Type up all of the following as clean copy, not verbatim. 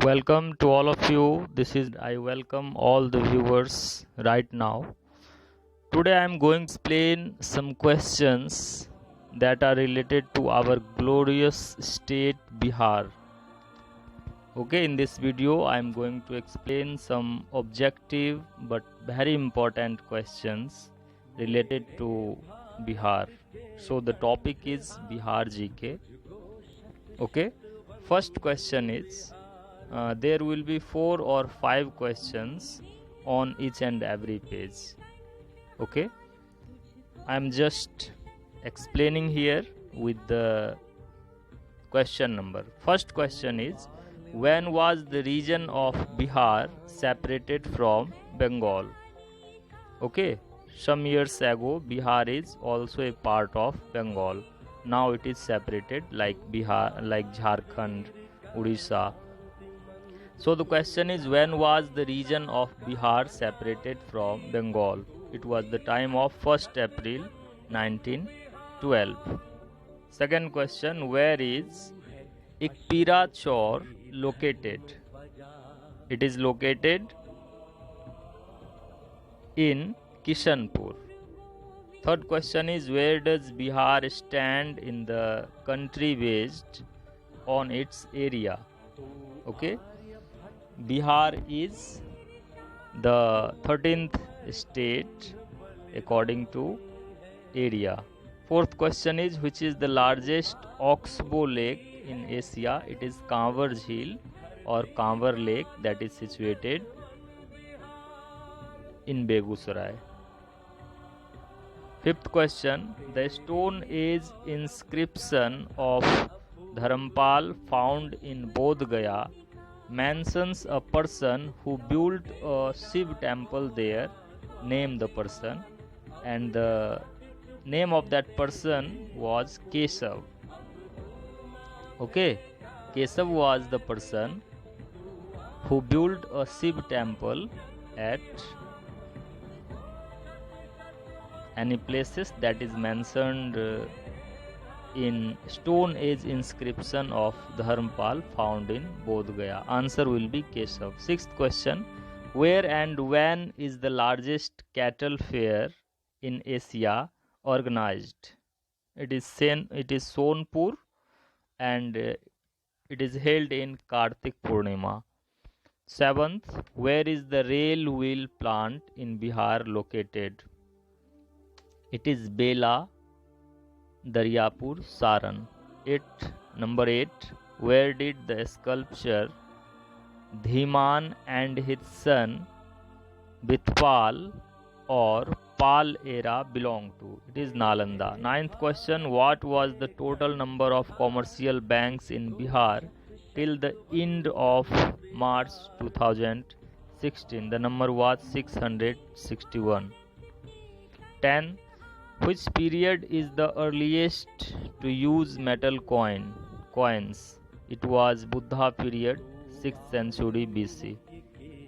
Welcome to all of you. I welcome all the viewers right now. Today I am going to explain some questions that are related to our glorious state Bihar. Okay, in this video I am going to explain some objective but very important questions related to Bihar. So the topic is Bihar GK. Okay, first question is there will be 4 or 5 questions on each and every page. Okay, I am just explaining here with the question number. First question is, when was the region of Bihar separated from Bengal? Okay, some years ago Bihar is also a part of Bengal. Now it is separated like Jharkhand, Odisha. So the question is, when was the region of Bihar separated from Bengal? It was the time of 1st April 1912. Second question, where is Ikpira Chor located? It is located in Kishanpur. Third question is, where does Bihar stand in the country based on its area? Okay, Bihar is the 13th state according to area. Fourth question is, which is the largest oxbow lake in Asia? It is Kanwar Jheel or Kanwar Lake, that is situated in Begusarai. Fifth question, the Stone Age inscription of Dharampal found in Bodh Gaya mentions a person who built a Shiv temple there. Name the person, and the name of that person was Keshav. Okay, Keshav was the person who built a Shiv temple at any places that is mentioned in Stone Age inscription of Dharmpal found in Bodh Gaya. Answer will be Keshav. Sixth question, where and when is the largest cattle fair in Asia organized? It is Sonpur, and it is held in Kartik Purnima. Seventh, where is the rail wheel plant in Bihar located? It is Bela, Daryapur, Saran. Number 8, where did the sculpture Dhiman and his son Bitpal or Pal era belong to? It is Nalanda. Ninth question, what was the total number of commercial banks in Bihar till the end of March 2016? The number was 661. 10. Which period is the earliest to use metal coins? It was Buddha period, 6th century BC.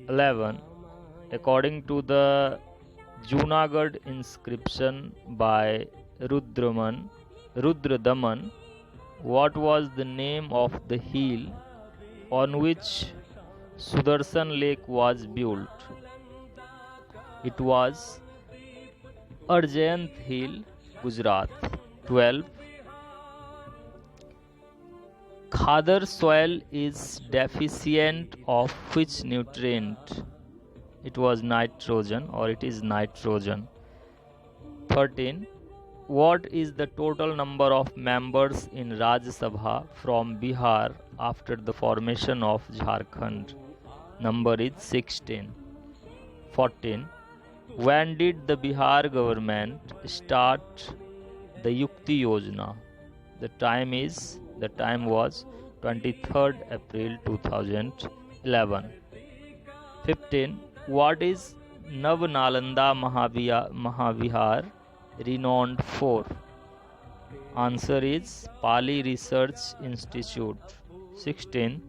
11. According to the Junagadh inscription by Rudradaman, what was the name of the hill on which Sudarshan Lake was built? It was Arjayant Hill, Gujarat. 12. Khadar soil is deficient of which nutrient? It was nitrogen, or it is nitrogen. 13. What is the total number of members in Rajya Sabha from Bihar after the formation of Jharkhand? Number is 16. 14. When did the Bihar government start the Yukti Yojana? The time was 23rd April 2011. 15. What is Nalanda Mahavihar renowned for? Answer is Pali Research Institute. 16.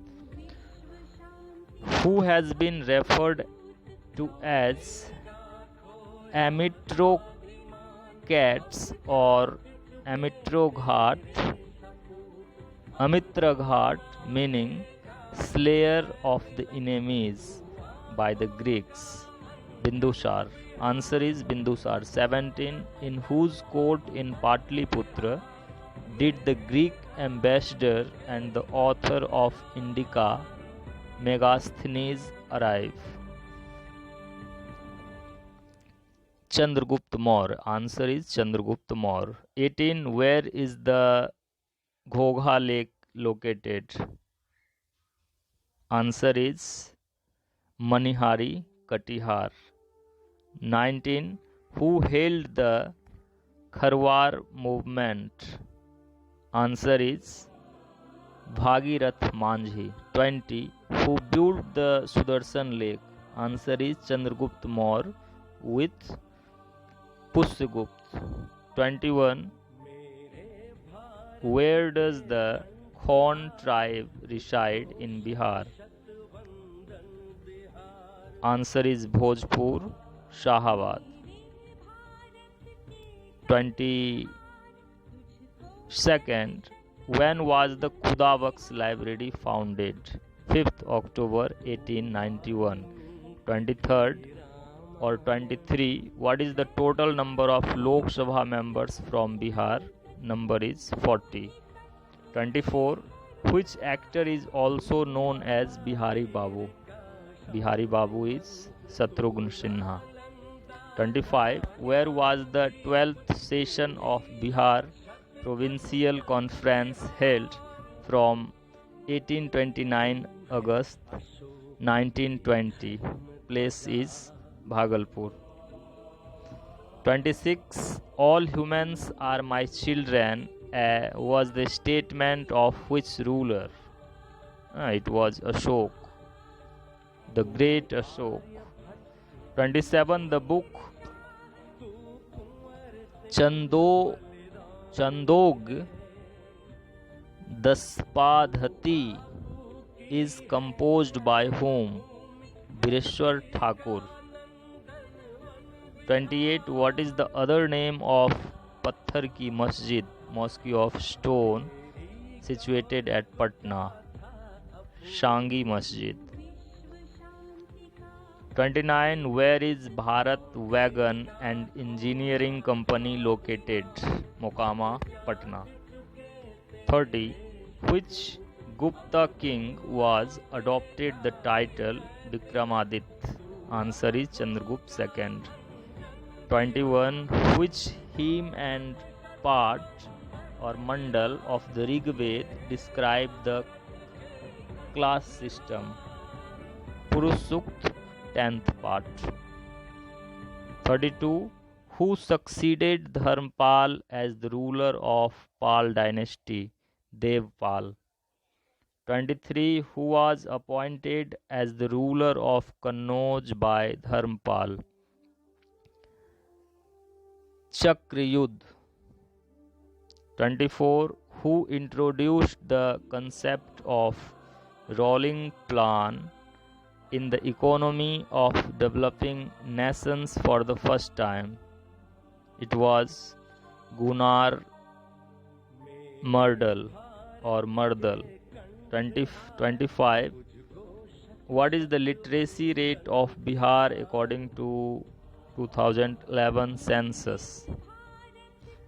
Who has been referred to as Amitrocats or Amitra Ghat, meaning slayer of the enemies by the Greeks? Bindusar. Answer is Bindusar. 17. In whose court in Patliputra did the Greek ambassador and the author of Indica, Megasthenes, arrive? Chandragupta Maurya. Answer is Chandragupta Maurya. 18. Where is the Ghogha lake located? Answer is Manihari, Katihar. 19. Who hailed the Kharwar movement? Answer is Bhagirath Manjhi. 20. Who built the Sudarshan lake? Answer is Chandragupta Maurya with Pushyagupta. 21. Where does the Khon tribe reside in Bihar? Answer is Bhojpur, Shahabad. 22nd. When was the Khudabaks Library founded? 5th October 1891. 23rd or 23. What is the total number of Lok Sabha members from Bihar? Number is 40. 24. Which actor is also known as Bihari Babu? Bihari Babu is Shatrughan Sinha. 25. Where was the 12th session of Bihar Provincial Conference held from 1829 August 1920? Place is Bhagalpur. 26. All humans are my children was the statement of which ruler? It was Ashok, the great Ashok. 27. The book Chandog Daspadhati is composed by whom? Bireshwar Thakur. 28. What is the other name of Patthar Ki Masjid, mosque of stone, situated at Patna? Shangi Masjid. 29. Where is Bharat Wagon and Engineering Company located? Mokama, Patna. 30. Which Gupta king was adopted the title Vikramaditya? Answer is Chandragupta II. 21. Which hymn and part or mandal of the Rig Veda describe the class system? Purush Sukta, 10th part. 32. Who succeeded Dharmpal as the ruler of Pal dynasty? Devpal. 23. Who was appointed as the ruler of Kannauj by Dharmpal? Chakrayudh. 24. Who introduced the concept of rolling plan in the economy of developing nations for the first time? It was Gunnar Myrdal or Myrdal. 25. What is the literacy rate of Bihar according to 2011 census?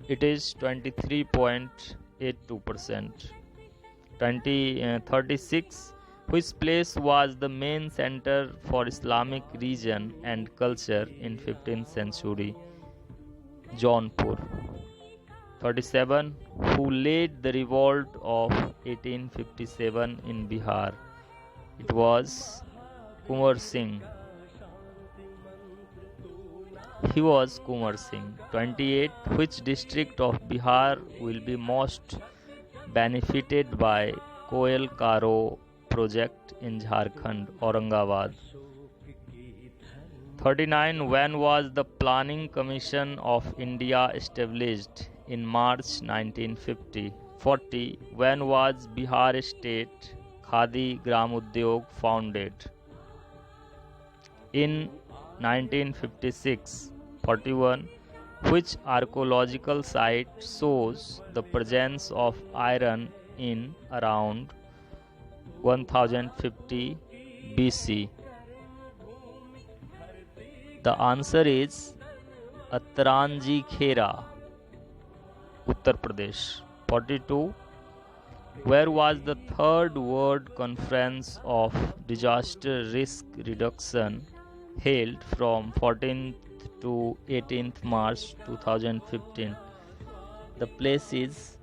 It is 23.82%. 36. Which place was the main center for Islamic religion and culture in 15th century? Jaunpur. 37. Who led the revolt of 1857 in Bihar? It was Kunwar Singh. He was Kunwar Singh. 28. Which district of Bihar will be most benefited by Koel Karo project in Jharkhand? Aurangabad. 39. When was the Planning Commission of India established? In March 1950. 40. When was Bihar State Khadi Gram Udyog founded? In 1956. 41. Which archaeological site shows the presence of iron in around 1050 BC. The answer is Atranji Khera, Uttar Pradesh. 42. Where was the third World Conference of Disaster Risk Reduction held from 14th to 18th March 2015? The place is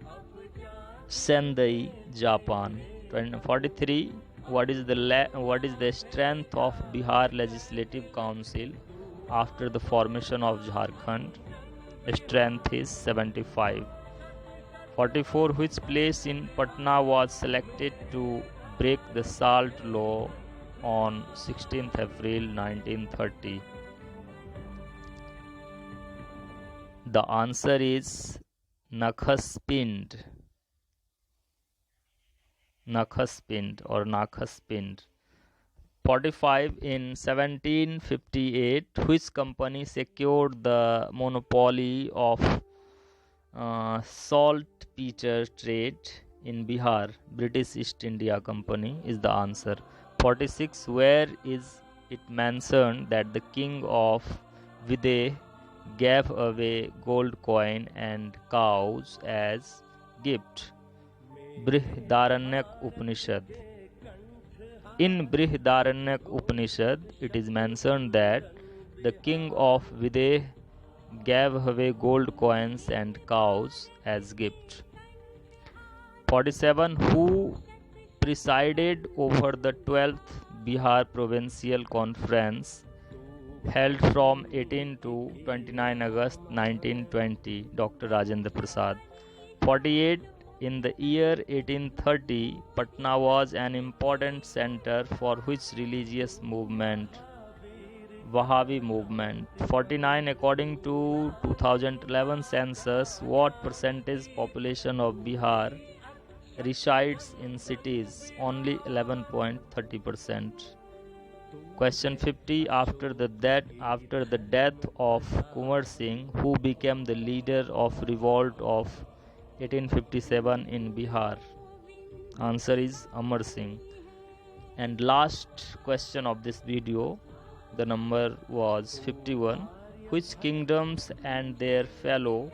Sendai, Japan. 43. What is the strength of Bihar Legislative Council after the formation of Jharkhand? Strength is 75. 44. Which place in Patna was selected to break the salt law on 16th April 1930? The answer is Nakhaspind. Nakhaspind or Nakhaspind. 45. In 1758, which company secured the monopoly of saltpeter trade in Bihar? British East India Company is the answer. 46. Where is it mentioned that the king of Videha gave away gold coin and cows as gift? Brihadaranyaka Upanishad. In Brihadaranyaka Upanishad, it is mentioned that the king of Videha gave away gold coins and cows as gift. 47. Who presided over the 12th Bihar Provincial Conference held from 18 to 29 August 1920? Dr. Rajendra Prasad. 48. In the year 1830, Patna was an important center for which religious movement? Wahhabi movement. 49. According to 2011 census, what percentage population of Bihar resides in cities? Only 11.30%. Question 50. After the death of Kunwar Singh, who became the leader of revolt of 1857 in Bihar? Answer is Amar Singh. And last question of this video, the number was 51. Which kingdoms and their fellow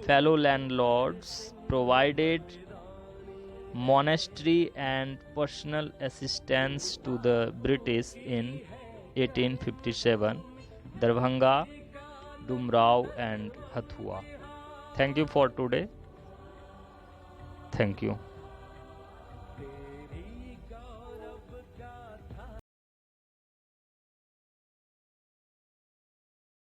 landlords provided monastery and personal assistance to the British in 1857? Darbhanga, Dumrao and Hathua. Thank you for today. Thank you.